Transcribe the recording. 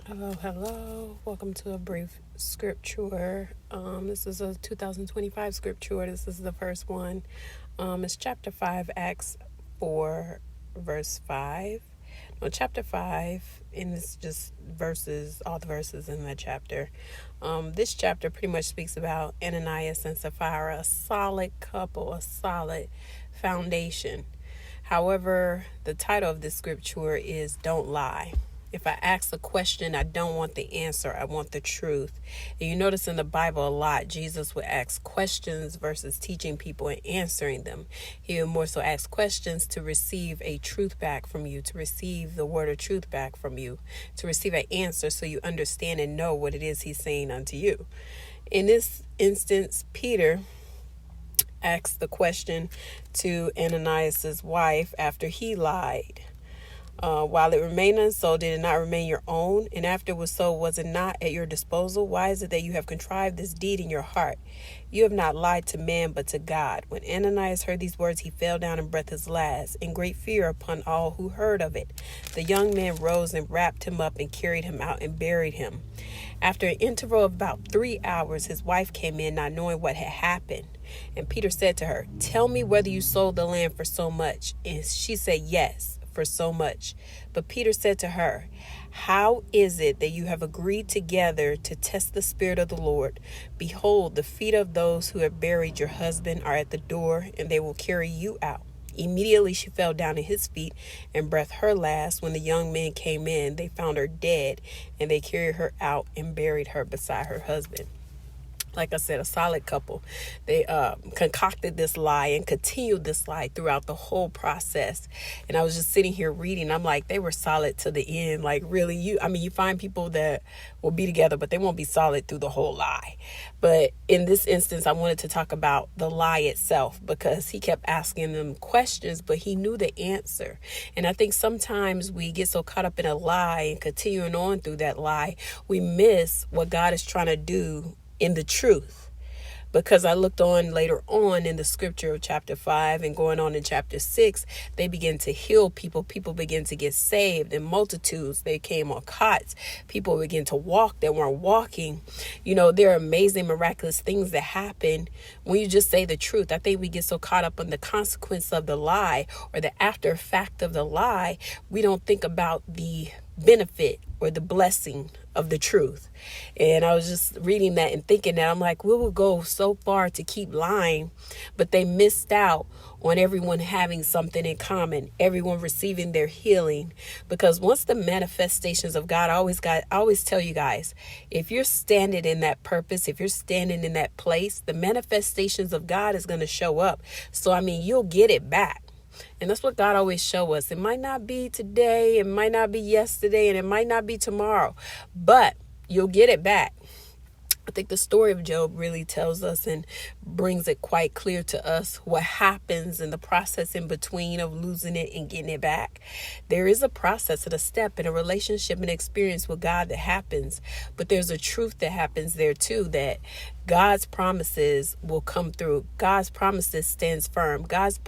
Hello. Welcome to a brief scripture. This is a 2025 scripture. This is the first one. It's chapter 5, Acts 4, verse 5. No, chapter 5, and it's just verses, all the verses in that chapter. This chapter pretty much speaks about Ananias and Sapphira, a solid couple, a solid foundation. However, the title of this scripture is Don't Lie. If I ask a question, I don't want the answer. I want the truth. And you notice in the Bible a lot, Jesus would ask questions versus teaching people and answering them. He would more so ask questions to receive a truth back from you, to receive the word of truth back from you, to receive an answer so you understand and know what it is he's saying unto you. In this instance, Peter asked the question to Ananias' wife after he lied. While it remained unsold, did it not remain your own? And after it was sold, was it not at your disposal? Why is it that you have contrived this deed in your heart? You have not lied to man, but to God. When Ananias heard these words, he fell down and breathed his last, in great fear upon all who heard of it. The young man rose and wrapped him up and carried him out and buried him. After an interval of about 3 hours, his wife came in, not knowing what had happened. And Peter said to her, "Tell me whether you sold the land for so much." And she said, "Yes, for so much." But Peter said to her, "How is it that you have agreed together to test the Spirit of the Lord? Behold, the feet of those who have buried your husband are at the door, and they will carry you out." Immediately she fell down at his feet and breathed her last. When the young men came in, they found her dead, and they carried her out and buried her beside her husband. Like I said, a solid couple. They concocted this lie and continued this lie throughout the whole process. And I was just sitting here reading. I'm like, they were solid to the end. Like, really, you find people that will be together, but they won't be solid through the whole lie. But in this instance, I wanted to talk about the lie itself, because he kept asking them questions, but he knew the answer. And I think sometimes we get so caught up in a lie and continuing on through that lie, we miss what God is trying to do in the truth. Because I looked on later on in the scripture of chapter 5 and going on in chapter 6, they begin to heal people. People begin to get saved in multitudes. They came on cots. People begin to walk that weren't walking. There are amazing, miraculous things that happen when you just say the truth. I think we get so caught up in the consequence of the lie or the after effect of the lie, we don't think about the benefit or the blessing of the truth. And I was just reading that and thinking that, I'm like, we will go so far to keep lying, but they missed out on everyone having something in common, everyone receiving their healing. Because once the manifestations of God, I always tell you guys, if you're standing in that purpose, if you're standing in that place, the manifestations of God is going to show up. So, you'll get it back. And that's what God always show us. It might not be today, it might not be yesterday, and it might not be tomorrow, but you'll get it back. I think the story of Job really tells us and brings it quite clear to us what happens in the process in between of losing it and getting it back. There is a process and a step in a relationship and experience with God that happens, but there's a truth that happens there too, that God's promises will come through. God's promises stands firm. God's